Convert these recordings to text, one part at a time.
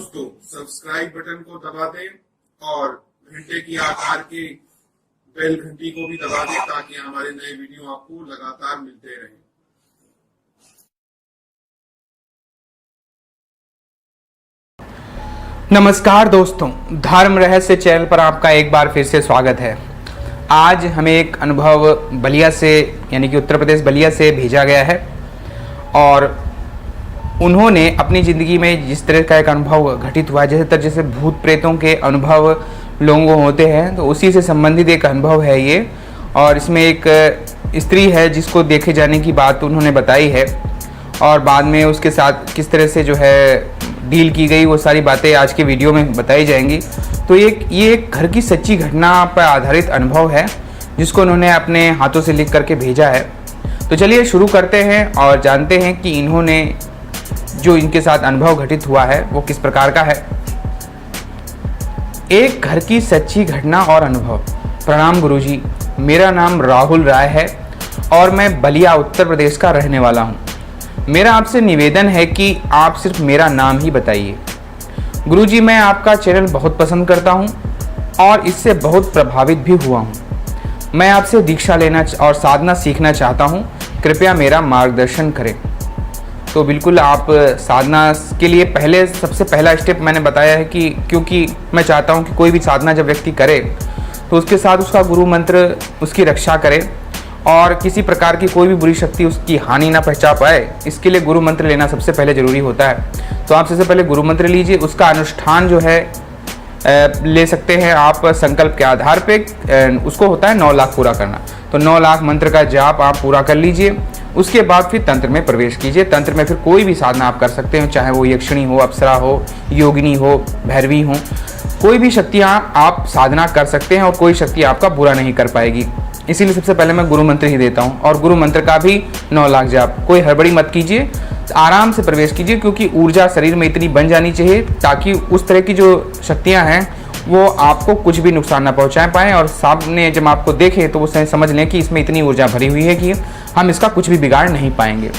दोस्तों subscribe button को दबा दें और घंटे की आकार की बेल घंटी को भी दबा दें ताकि हमारे नए वीडियो आपको लगातार मिलते रहें। नमस्कार दोस्तों, धर्म रहस्य चैनल पर आपका एक बार फिर से स्वागत है। आज हमें एक अनुभव बलिया से यानी कि उत्तर प्रदेश बलिया से भेजा गया है और उन्होंने अपनी ज़िंदगी में जिस तरह का एक अनुभव घटित हुआ, जैसे भूत प्रेतों के अनुभव लोगों को होते हैं, तो उसी से संबंधित एक अनुभव है ये। और इसमें एक स्त्री है जिसको देखे जाने की बात उन्होंने बताई है और बाद में उसके साथ किस तरह से जो है डील की गई, वो सारी बातें आज के वीडियो में बताई जाएंगी। तो ये एक घर की सच्ची घटना पर आधारित अनुभव है जिसको उन्होंने अपने हाथों से लिख करके भेजा है। तो चलिए शुरू करते हैं और जानते हैं कि इन्होंने जो इनके साथ अनुभव घटित हुआ है वो किस प्रकार का है। एक घर की सच्ची घटना और अनुभव। प्रणाम गुरुजी, मेरा नाम राहुल राय है और मैं बलिया उत्तर प्रदेश का रहने वाला हूँ। मेरा आपसे निवेदन है कि आप सिर्फ मेरा नाम ही बताइए। गुरुजी, मैं आपका चैनल बहुत पसंद करता हूँ और इससे बहुत प्रभावित भी हुआ हूँ। मैं आपसे दीक्षा लेना और साधना सीखना चाहता हूँ, कृपया मेरा मार्गदर्शन करें। तो बिल्कुल आप साधना के लिए सबसे पहला स्टेप मैंने बताया है कि क्योंकि मैं चाहता हूं कि कोई भी साधना जब व्यक्ति करे तो उसके साथ उसका गुरु मंत्र उसकी रक्षा करे और किसी प्रकार की कोई भी बुरी शक्ति उसकी हानि ना पहुंचा पाए, इसके लिए गुरु मंत्र लेना सबसे पहले ज़रूरी होता है। तो आप सबसे पहले गुरु मंत्र लीजिए, उसका अनुष्ठान जो है ले सकते हैं आप संकल्प के आधार पे। उसको होता है 9 लाख पूरा करना, तो 9 लाख मंत्र का जाप आप पूरा कर लीजिए। उसके बाद फिर तंत्र में प्रवेश कीजिए। तंत्र में फिर कोई भी साधना आप कर सकते हो, चाहे वो यक्षिणी हो, अप्सरा हो, योगिनी हो, भैरवी हो, कोई भी शक्तियाँ आप साधना कर सकते हैं और कोई शक्ति आपका बुरा नहीं कर पाएगी। इसीलिए सबसे पहले मैं गुरु मंत्र ही देता हूँ और गुरु मंत्र का भी 9 लाख जाप। कोई हड़बड़ी मत कीजिए, आराम से प्रवेश कीजिए क्योंकि ऊर्जा शरीर में इतनी बन जानी चाहिए ताकि उस तरह की जो शक्तियाँ हैं वो आपको कुछ भी नुकसान ना पहुंचा पाएँ और सामने जब आपको देखें तो वो समझ लें कि इसमें इतनी ऊर्जा भरी हुई है कि हम इसका कुछ भी बिगाड़ नहीं पाएंगे।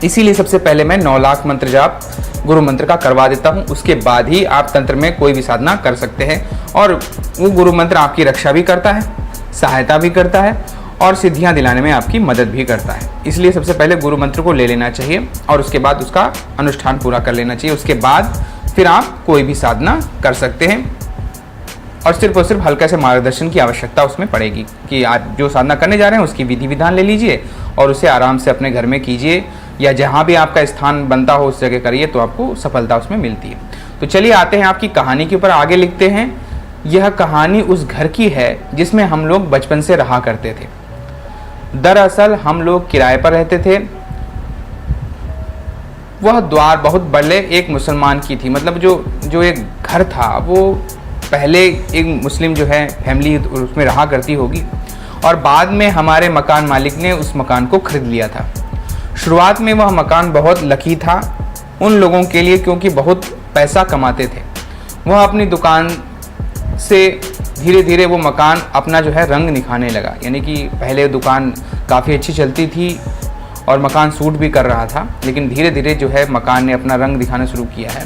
इसीलिए सबसे पहले मैं 9 लाख मंत्र जाप गुरु मंत्र का करवा देता हूं। उसके बाद ही आप तंत्र में कोई भी साधना कर सकते हैं और वो गुरु मंत्र आपकी रक्षा भी करता है, सहायता भी करता है और सिद्धियां दिलाने में आपकी मदद भी करता है। इसलिए सबसे पहले गुरु मंत्र को ले लेना चाहिए और उसके बाद उसका अनुष्ठान पूरा कर लेना चाहिए। उसके बाद फिर आप कोई भी साधना कर सकते हैं और सिर्फ हल्का से मार्गदर्शन की आवश्यकता उसमें पड़ेगी कि आप जो साधना करने जा रहे हैं उसकी विधि विधान ले लीजिए और उसे आराम से अपने घर में कीजिए या जहाँ भी आपका स्थान बनता हो उस जगह करिए, तो आपको सफलता उसमें मिलती है। तो चलिए आते हैं आपकी कहानी के ऊपर, आगे लिखते हैं। यह कहानी उस घर की है जिसमें हम लोग बचपन से रहा करते थे। दरअसल हम लोग किराए पर रहते थे। वह द्वार बहुत बड़े एक मुसलमान की थी, मतलब जो एक घर था वो पहले एक मुस्लिम जो है फैमिली उसमें रहा करती होगी और बाद में हमारे मकान मालिक ने उस मकान को खरीद लिया था। शुरुआत में वह मकान बहुत लकी था उन लोगों के लिए क्योंकि बहुत पैसा कमाते थे। वह अपनी दुकान से धीरे धीरे वो मकान अपना जो है रंग निखारने लगा, यानी कि पहले दुकान काफ़ी अच्छी चलती थी और मकान सूट भी कर रहा था, लेकिन धीरे धीरे जो है मकान ने अपना रंग दिखाना शुरू किया है,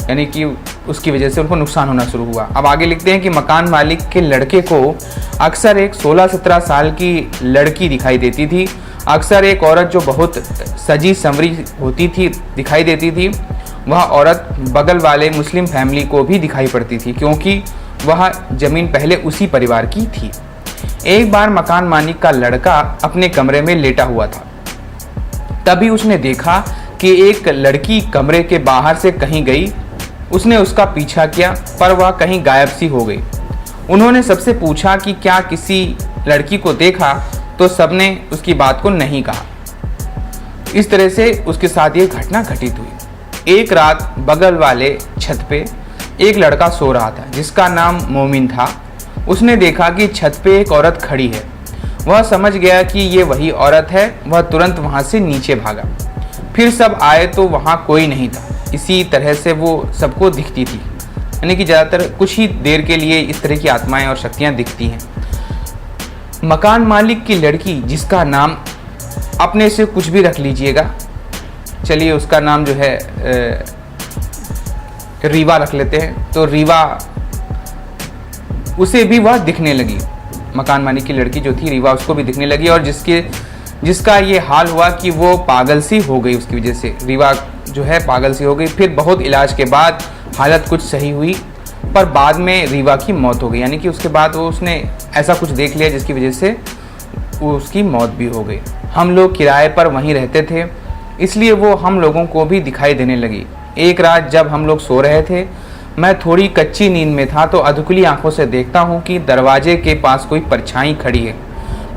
यानी कि उसकी वजह से उनको नुकसान होना शुरू हुआ। अब आगे लिखते हैं कि मकान मालिक के लड़के को अक्सर एक 16-17 साल की लड़की दिखाई देती थी। अक्सर एक औरत जो बहुत सजी संवरी होती थी दिखाई देती थी। वह औरत बगल वाले मुस्लिम फैमिली को भी दिखाई पड़ती थी क्योंकि वह ज़मीन पहले उसी परिवार की थी। एक बार मकान मालिक का लड़का अपने कमरे में लेटा हुआ था, तभी उसने देखा कि एक लड़की कमरे के बाहर से कहीं गई। उसने उसका पीछा किया पर वह कहीं गायब सी हो गई। उन्होंने सबसे पूछा कि क्या किसी लड़की को देखा, तो सबने उसकी बात को नहीं कहा। इस तरह से उसके साथ ये घटना घटित हुई। एक रात बगल वाले छत पे एक लड़का सो रहा था जिसका नाम मोमिन था। उसने देखा कि छत पे एक औरत खड़ी है। वह समझ गया कि ये वही औरत है। वह तुरंत वहाँ से नीचे भागा। फिर सब आए तो वहाँ कोई नहीं था। इसी तरह से वो सबको दिखती थी, यानी कि ज़्यादातर कुछ ही देर के लिए इस तरह की आत्माएं और शक्तियाँ दिखती हैं। मकान मालिक की लड़की, जिसका नाम अपने से कुछ भी रख लीजिएगा, चलिए उसका नाम जो है रीवा रख लेते हैं, तो रीवा उसे भी वह दिखने लगी। मकान मालिक की लड़की जो थी रीवा, उसको भी दिखने लगी, और जिसका ये हाल हुआ कि वो पागल सी हो गई। उसकी वजह से रीवा जो है पागल सी हो गई। फिर बहुत इलाज के बाद हालत कुछ सही हुई, पर बाद में रीवा की मौत हो गई। यानी कि उसके बाद उसने ऐसा कुछ देख लिया जिसकी वजह से उसकी मौत भी हो गई। हम लोग किराए पर वहीं रहते थे, इसलिए वो हम लोगों को भी दिखाई देने लगी। एक रात जब हम लोग सो रहे थे, मैं थोड़ी कच्ची नींद में था, तो अधुखली आंखों से देखता हूँ कि दरवाजे के पास कोई परछाई खड़ी है।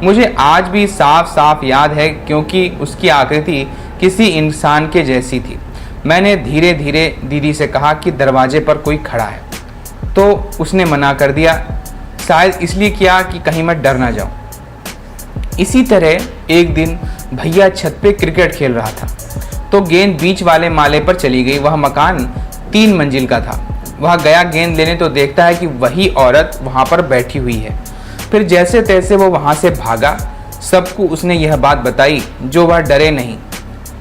मुझे आज भी साफ साफ याद है, क्योंकि उसकी आकृति किसी इंसान के जैसी थी। मैंने धीरे धीरे दीदी से कहा कि दरवाजे पर कोई खड़ा है, तो उसने मना कर दिया। शायद इसलिए किया कि कहीं मैं डर ना जाऊं। इसी तरह एक दिन भैया छत पे क्रिकेट खेल रहा था, तो गेंद बीच वाले माले पर चली गई। वह मकान 3 मंजिल का था। वह गया गेंद लेने, तो देखता है कि वही औरत वहाँ पर बैठी हुई है। फिर जैसे तैसे वो वहाँ से भागा। सबको उसने यह बात बताई, जो वह डरे नहीं।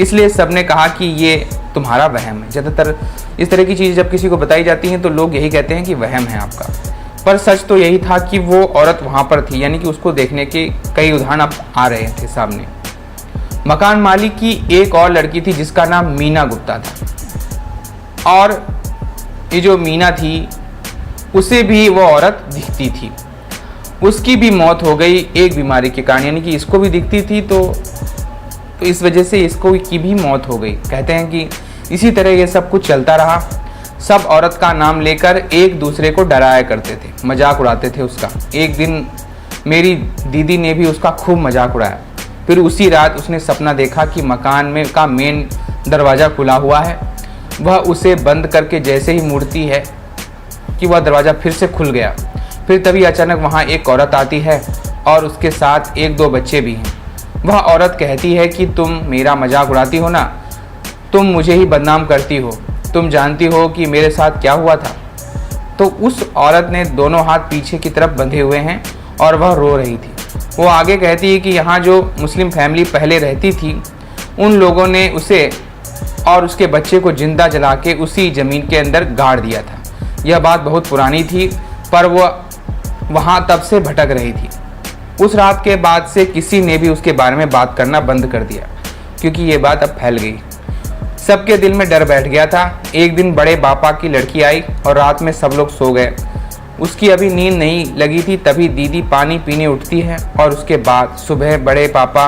इसलिए सबने कहा कि ये तुम्हारा वहम है। ज़्यादातर इस तरह की चीज़ जब किसी को बताई जाती हैं तो लोग यही कहते हैं कि वहम है आपका, पर सच तो यही था कि वो औरत वहाँ पर थी। यानी कि उसको देखने के कई उदाहरण अब आ रहे थे सामने। मकान मालिक की एक और लड़की थी जिसका नाम मीना गुप्ता था, और ये जो मीना थी उसे भी वो औरत दिखती थी। उसकी भी मौत हो गई एक बीमारी के कारण। यानी कि इसको भी दिखती थी, तो इस वजह से इसको की भी मौत हो गई। कहते हैं कि इसी तरह ये सब कुछ चलता रहा। सब औरत का नाम लेकर एक दूसरे को डराया करते थे, मजाक उड़ाते थे उसका। एक दिन मेरी दीदी ने भी उसका खूब मजाक उड़ाया। फिर उसी रात उसने सपना देखा कि मकान में का मेन दरवाज़ा खुला हुआ है। वह उसे बंद करके जैसे ही मुड़ती है कि वह दरवाज़ा फिर से खुल गया। फिर तभी अचानक वहाँ एक औरत आती है, और उसके साथ 1-2 बच्चे भी हैं। वह औरत कहती है कि तुम मेरा मजाक उड़ाती हो ना, तुम मुझे ही बदनाम करती हो, तुम जानती हो कि मेरे साथ क्या हुआ था। तो उस औरत ने दोनों हाथ पीछे की तरफ बंधे हुए हैं, और वह रो रही थी। वो आगे कहती है कि यहाँ जो मुस्लिम फैमिली पहले रहती थी, उन लोगों ने उसे और उसके बच्चे को जिंदा जला के उसी ज़मीन के अंदर गाड़ दिया था। यह बात बहुत पुरानी थी, पर वह वहाँ तब से भटक रही थी। उस रात के बाद से किसी ने भी उसके बारे में बात करना बंद कर दिया, क्योंकि ये बात अब फैल गई। सबके दिल में डर बैठ गया था। एक दिन बड़े पापा की लड़की आई, और रात में सब लोग सो गए। उसकी अभी नींद नहीं लगी थी, तभी दीदी पानी पीने उठती है, और उसके बाद सुबह बड़े पापा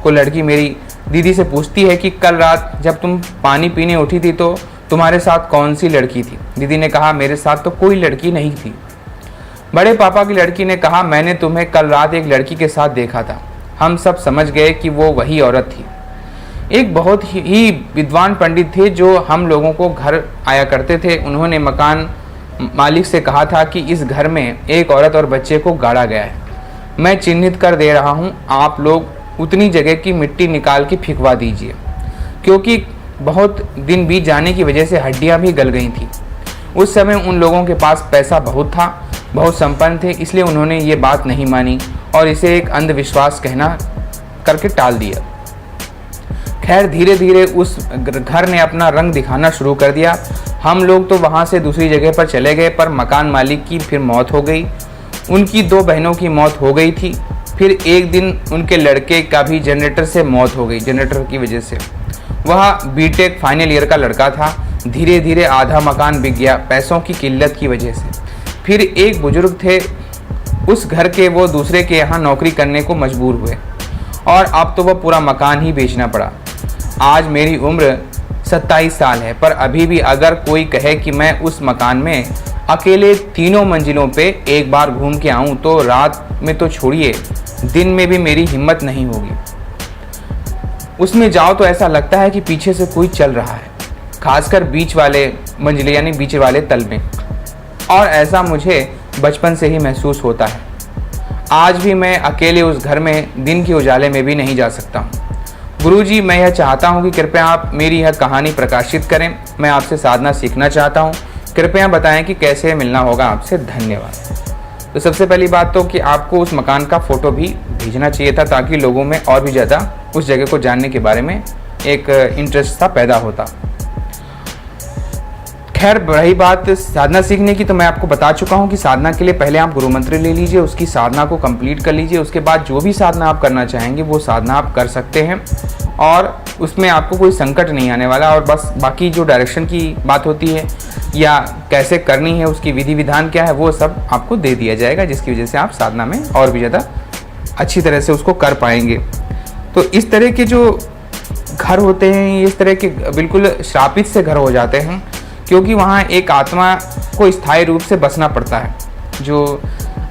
को लड़की मेरी दीदी से पूछती है कि कल रात जब तुम पानी पीने उठी थी तो तुम्हारे साथ कौन सी लड़की थी। दीदी ने कहा मेरे साथ तो कोई लड़की नहीं थी। बड़े पापा की लड़की ने कहा मैंने तुम्हें कल रात एक लड़की के साथ देखा था। हम सब समझ गए कि वो वही औरत थी। एक बहुत ही विद्वान पंडित थे जो हम लोगों को घर आया करते थे। उन्होंने मकान मालिक से कहा था कि इस घर में एक औरत और बच्चे को गाड़ा गया है। मैं चिन्हित कर दे रहा हूँ, आप लोग उतनी जगह की मिट्टी निकाल के फेंकवा दीजिए, क्योंकि बहुत दिन बीत जाने की वजह से हड्डियाँ भी गल गई थी। उस समय उन लोगों के पास पैसा बहुत था, बहुत संपन्न थे, इसलिए उन्होंने ये बात नहीं मानी और इसे एक अंधविश्वास कहना करके टाल दिया। खैर धीरे धीरे उस घर ने अपना रंग दिखाना शुरू कर दिया। हम लोग तो वहाँ से दूसरी जगह पर चले गए, पर मकान मालिक की फिर मौत हो गई। उनकी 2 बहनों की मौत हो गई थी। फिर एक दिन उनके लड़के का भी जनरेटर से मौत हो गई, जनरेटर की वजह से। वह बीटेक फाइनल ईयर का लड़का था। धीरे धीरे आधा मकान बिक गया पैसों की किल्लत की वजह से। फिर एक बुजुर्ग थे उस घर के, वो दूसरे के यहाँ नौकरी करने को मजबूर हुए और अब तो वह पूरा मकान ही बेचना पड़ा। आज मेरी उम्र 27 साल है, पर अभी भी अगर कोई कहे कि मैं उस मकान में अकेले 3 मंजिलों पे एक बार घूम के आऊँ तो रात में तो छोड़िए, दिन में भी मेरी हिम्मत नहीं होगी। उसमें जाओ तो ऐसा लगता है कि पीछे से कोई चल रहा है, खासकर बीच वाले मंजिले यानी बीच वाले तल में, और ऐसा मुझे बचपन से ही महसूस होता है। आज भी मैं अकेले उस घर में दिन के उजाले में भी नहीं जा सकता हूँ। गुरुजी, मैं यह चाहता हूँ कि कृपया आप मेरी यह कहानी प्रकाशित करें। मैं आपसे साधना सीखना चाहता हूँ। कृपया बताएं कि कैसे मिलना होगा आपसे। धन्यवाद। तो सबसे पहली बात तो कि आपको उस मकान का फ़ोटो भी भेजना चाहिए था, ताकि लोगों में और भी ज़्यादा उस जगह को जानने के बारे में एक इंटरेस्ट सा पैदा होता। खैर रही बात साधना सीखने की, तो मैं आपको बता चुका हूँ कि साधना के लिए पहले आप गुरु मंत्र ले लीजिए, उसकी साधना को कंप्लीट कर लीजिए। उसके बाद जो भी साधना आप करना चाहेंगे वो साधना आप कर सकते हैं और उसमें आपको कोई संकट नहीं आने वाला। और बस बाकी जो डायरेक्शन की बात होती है या कैसे करनी है, उसकी विधि विधान क्या है, वो सब आपको दे दिया जाएगा, जिसकी वजह से आप साधना में और भी ज़्यादा अच्छी तरह से उसको कर पाएंगे। तो इस तरह के जो घर होते हैं, इस तरह के बिल्कुल श्रापित से घर हो जाते हैं, क्योंकि वहाँ एक आत्मा को स्थायी रूप से बसना पड़ता है। जो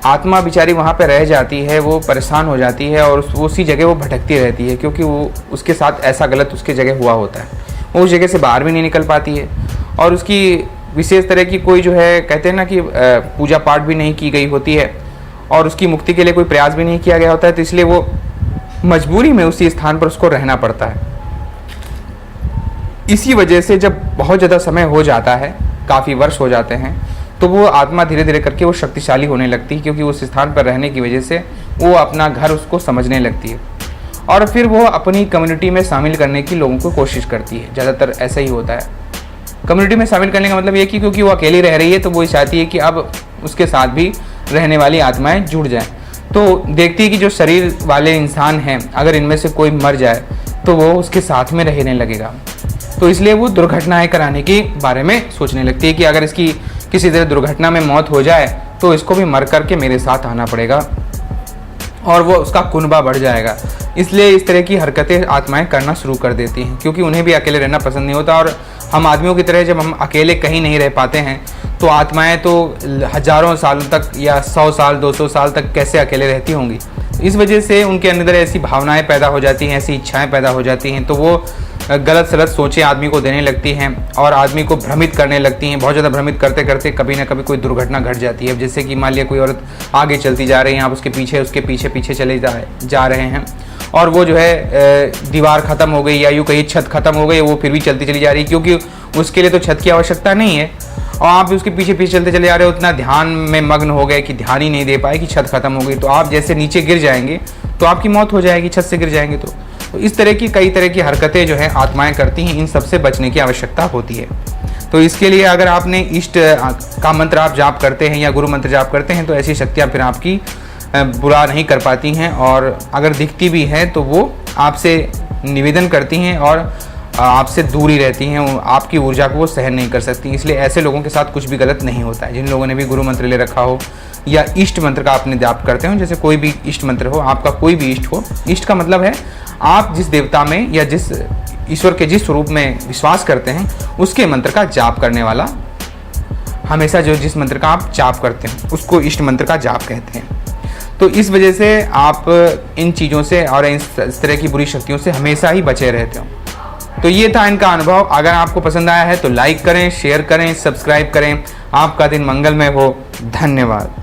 आत्मा बेचारी वहाँ पे रह जाती है वो परेशान हो जाती है और उसी जगह वो भटकती रहती है, क्योंकि वो उसके साथ ऐसा गलत उसके जगह हुआ होता है। वो उस जगह से बाहर भी नहीं निकल पाती है और उसकी विशेष तरह की कोई जो है कहते हैं ना कि पूजा पाठ भी नहीं की गई होती है और उसकी मुक्ति के लिए कोई प्रयास भी नहीं किया गया होता है। तो इसलिए वो मजबूरी में उसी स्थान पर उसको रहना पड़ता है। इसी वजह से जब बहुत ज़्यादा समय हो जाता है, काफ़ी वर्ष हो जाते हैं, तो वो आत्मा धीरे धीरे करके वो शक्तिशाली होने लगती है, क्योंकि उस स्थान पर रहने की वजह से वो अपना घर उसको समझने लगती है और फिर वो अपनी कम्युनिटी में शामिल करने की लोगों को कोशिश करती है। ज़्यादातर ऐसा ही होता है। कम्युनिटी में शामिल करने का मतलब ये कि क्योंकि वो अकेली रह रही है तो वो चाहती है कि अब उसके साथ भी रहने वाली आत्माएँ जुड़ जाएँ। तो देखती है कि जो शरीर वाले इंसान हैं, अगर इनमें से कोई मर जाए तो वो उसके साथ में रहने लगेगा। तो इसलिए वो दुर्घटनाएं कराने के बारे में सोचने लगती है कि अगर इसकी किसी तरह दुर्घटना में मौत हो जाए तो इसको भी मर करके मेरे साथ आना पड़ेगा और वो उसका कुनबा बढ़ जाएगा। इसलिए इस तरह की हरकतें आत्माएं करना शुरू कर देती हैं, क्योंकि उन्हें भी अकेले रहना पसंद नहीं होता। और हम आदमियों की तरह जब हम अकेले कहीं नहीं रह पाते हैं तो आत्माएं तो हजारों सालों तक या 100 साल 200 साल तक कैसे अकेले रहती होंगी। इस वजह से उनके अंदर ऐसी भावनाएं पैदा हो जाती हैं, ऐसी इच्छाएं पैदा हो जाती हैं, तो वो गलत सलत सोचें आदमी को देने लगती हैं और आदमी को भ्रमित करने लगती हैं। बहुत ज़्यादा भ्रमित करते करते कभी ना कभी कोई दुर्घटना घट जाती है। जैसे कि मान लिया कोई औरत आगे चलती जा रही है, आप उसके पीछे पीछे चले जा रहे हैं और वो जो है दीवार ख़त्म हो गई या यूँ कहीं छत ख़त्म हो गई, वो फिर भी चलती चली जा रही है, क्योंकि उसके लिए तो छत की आवश्यकता नहीं है और आप भी उसके पीछे पीछे चलते चले जा रहे हो, उतना ध्यान में मग्न हो गए कि ध्यान ही नहीं दे पाए कि छत ख़त्म हो गई। तो आप जैसे नीचे गिर जाएंगे तो आपकी मौत हो जाएगी, छत से गिर जाएंगे। तो इस तरह की कई तरह की हरकतें जो है आत्माएं करती हैं, इन सब से बचने की आवश्यकता होती है। तो इसके लिए अगर आपने इष्ट का मंत्र आप जाप करते हैं या गुरु मंत्र जाप करते हैं तो ऐसी शक्तियाँ फिर आपकी बुरा नहीं कर पाती हैं, और अगर दिखती भी हैं तो वो आपसे निवेदन करती हैं और आपसे दूर ही रहती हैं, आपकी ऊर्जा को वो सहन नहीं कर सकती। इसलिए ऐसे लोगों के साथ कुछ भी गलत नहीं होता है। जिन लोगों ने भी गुरु मंत्र ले रखा हो या इष्ट मंत्र का आपने जाप करते हो, जैसे कोई भी इष्ट मंत्र हो, आपका कोई भी इष्ट हो, इष्ट का मतलब है आप जिस देवता में या जिस ईश्वर के जिस स्वरूप में विश्वास करते हैं उसके मंत्र का जाप करने वाला, हमेशा जो जिस मंत्र का आप जाप करते हैं उसको इष्ट मंत्र का जाप कहते हैं। तो इस वजह से आप इन चीज़ों से और इस तरह की बुरी शक्तियों से हमेशा ही बचे रहते हो। तो ये था इनका अनुभव। अगर आपको पसंद आया है तो लाइक करें, शेयर करें, सब्सक्राइब करें। आपका दिन मंगलमय हो। धन्यवाद।